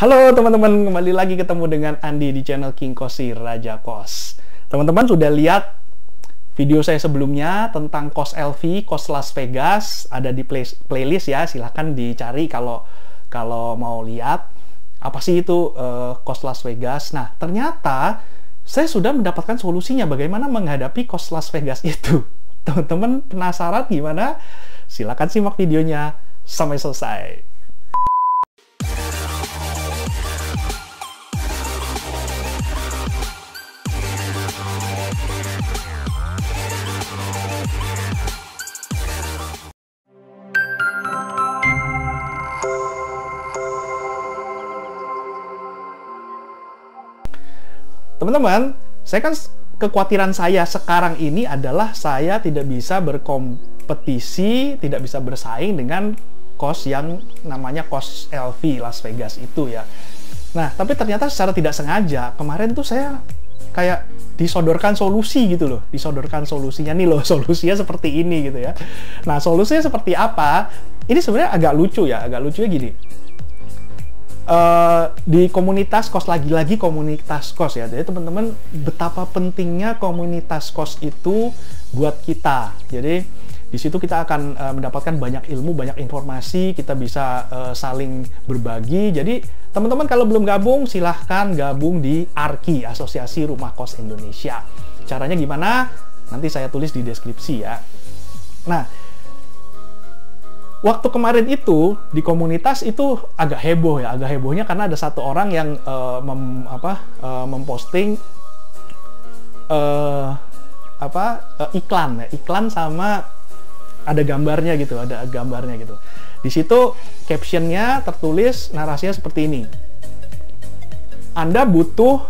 Halo teman-teman, kembali lagi ketemu dengan Andi di channel King Kosi Raja Kos. Teman-teman sudah lihat video saya sebelumnya tentang kos LV, kos Las Vegas, ada di playlist ya, silahkan dicari kalau mau lihat apa sih itu kos Las Vegas. Nah, ternyata saya sudah mendapatkan solusinya bagaimana menghadapi kos Las Vegas itu. Teman-teman penasaran gimana? Silahkan simak videonya sampai selesai. Teman-teman, kekhawatiran saya sekarang ini adalah saya tidak bisa berkompetisi, tidak bisa bersaing dengan kos yang namanya kos LV Las Vegas itu ya. Nah, tapi ternyata secara tidak sengaja, kemarin tuh saya kayak disodorkan solusi gitu loh. Disodorkan solusinya nih loh, solusinya seperti ini gitu ya. Nah, solusinya seperti apa? Ini sebenarnya agak lucu ya, agak lucunya gini. Di komunitas kos, lagi-lagi komunitas kos ya, jadi teman-teman betapa pentingnya komunitas kos itu buat kita. Jadi di situ kita akan mendapatkan banyak ilmu, banyak informasi, kita bisa saling berbagi. Jadi teman-teman kalau belum gabung, silahkan gabung di ARKI, Asosiasi Rumah Kos Indonesia. Caranya gimana? Nanti saya tulis di deskripsi ya. Nah, waktu kemarin itu di komunitas itu agak heboh ya, agak hebohnya karena ada satu orang yang memposting iklan sama ada gambarnya gitu, Di situ captionnya tertulis narasinya seperti ini: Anda butuh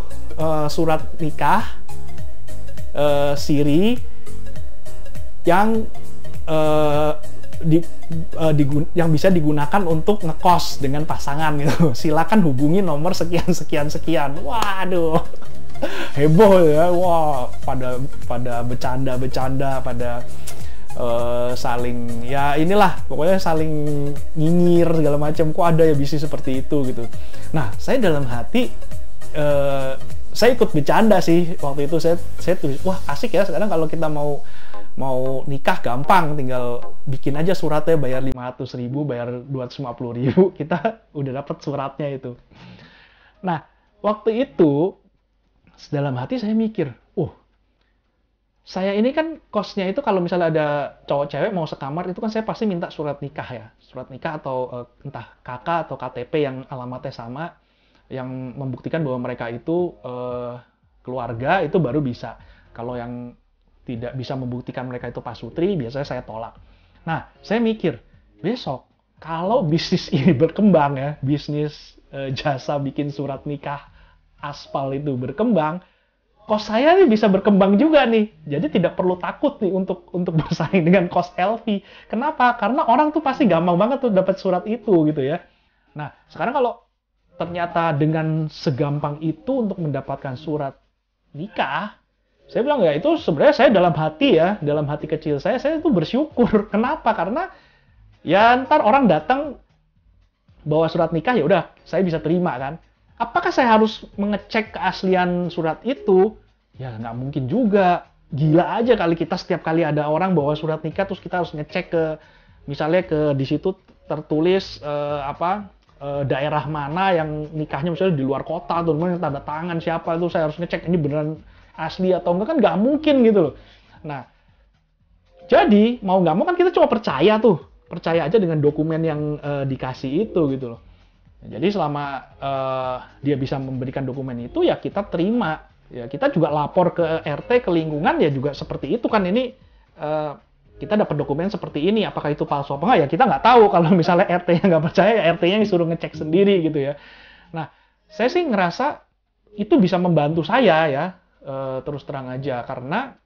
surat nikah siri yang yang bisa digunakan untuk ngekos dengan pasangan gitu. Silakan hubungi nomor sekian. Waduh, heboh ya. Wah, pada bercanda, pada saling ya inilah, pokoknya saling nyinyir segala macam. Kok ada ya bisnis seperti itu gitu. Nah, saya dalam hati saya ikut bercanda sih waktu itu. Saya tulis, wah asik ya sekarang kalau kita mau nikah gampang, tinggal bikin aja suratnya, bayar 500.000, bayar 250.000, kita udah dapat suratnya itu. Nah, waktu itu dalam hati saya mikir, saya ini kan kosnya itu kalau misalnya ada cowok cewek mau sekamar itu kan saya pasti minta surat nikah ya, surat nikah atau entah KK atau KTP yang alamatnya sama, yang membuktikan bahwa mereka itu keluarga, itu baru bisa. Kalau yang tidak bisa membuktikan mereka itu pasutri, biasanya saya tolak. Nah, saya mikir, besok kalau bisnis ini berkembang ya, bisnis jasa bikin surat nikah aspal itu berkembang, kos saya nih bisa berkembang juga nih. Jadi tidak perlu takut nih untuk bersaing dengan kos LV. Kenapa? Karena orang tuh pasti gampang banget tuh dapat surat itu gitu ya. Nah, sekarang kalau ternyata dengan segampang itu untuk mendapatkan surat nikah, saya bilang ya itu sebenarnya saya dalam hati kecil saya itu bersyukur. Kenapa? Karena ya ntar orang datang bawa surat nikah, ya udah saya bisa terima kan. Apakah saya harus mengecek keaslian surat itu? Ya nggak mungkin juga. Gila aja kali kita setiap kali ada orang bawa surat nikah terus kita harus ngecek ke misalnya di situ tertulis daerah mana yang nikahnya misalnya di luar kota atau tanda tangan siapa, itu saya harus ngecek ini beneran asli atau enggak, kan nggak mungkin gitu loh. Nah, jadi mau nggak mau kan kita cuma percaya aja dengan dokumen yang dikasih itu gitu loh. Jadi selama dia bisa memberikan dokumen itu ya kita terima. Ya kita juga lapor ke RT, ke lingkungan ya juga seperti itu kan, ini kita dapat dokumen seperti ini, apakah itu palsu apa enggak ya kita nggak tahu. Kalau misalnya RT-nya nggak percaya, ya RT-nya disuruh ngecek sendiri gitu ya. Nah, saya sih ngerasa itu bisa membantu saya ya. Terus terang aja, karena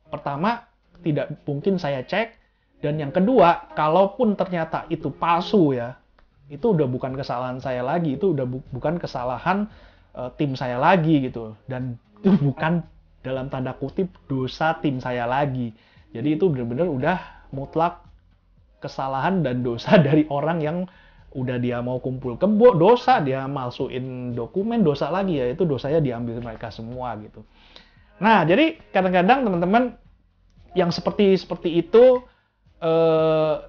pertama tidak mungkin saya cek, dan yang kedua kalaupun ternyata itu palsu ya, itu udah bukan kesalahan saya lagi, itu udah bukan kesalahan tim saya lagi gitu, dan itu bukan dalam tanda kutip dosa tim saya lagi. Jadi itu benar-benar udah mutlak kesalahan dan dosa dari orang yang udah dia mau kumpul kebo dosa, dia malsuin dokumen dosa lagi, ya itu dosanya diambil mereka semua gitu. Nah, jadi kadang-kadang teman-teman yang seperti itu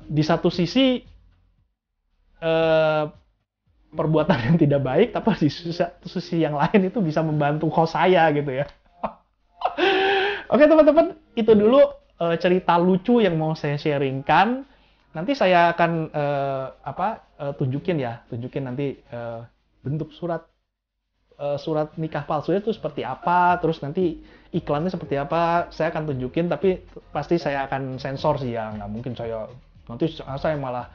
di satu sisi perbuatan yang tidak baik, tapi di satu sisi yang lain itu bisa membantu host saya gitu ya. Oke teman-teman, itu dulu cerita lucu yang mau saya sharingkan. Nanti saya akan tunjukin nanti bentuk surat nikah palsunya itu seperti apa, terus nanti iklannya seperti apa, saya akan tunjukin, tapi pasti saya akan sensor sih ya, nggak mungkin nanti saya malah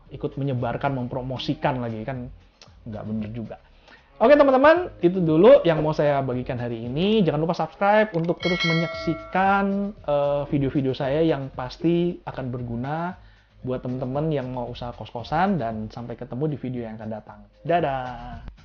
ikut menyebarkan, mempromosikan lagi, kan nggak bener juga. Oke teman-teman, itu dulu yang mau saya bagikan hari ini. Jangan lupa subscribe untuk terus menyaksikan video-video saya yang pasti akan berguna buat teman-teman yang mau usaha kos-kosan, dan sampai ketemu di video yang akan datang. Dadah!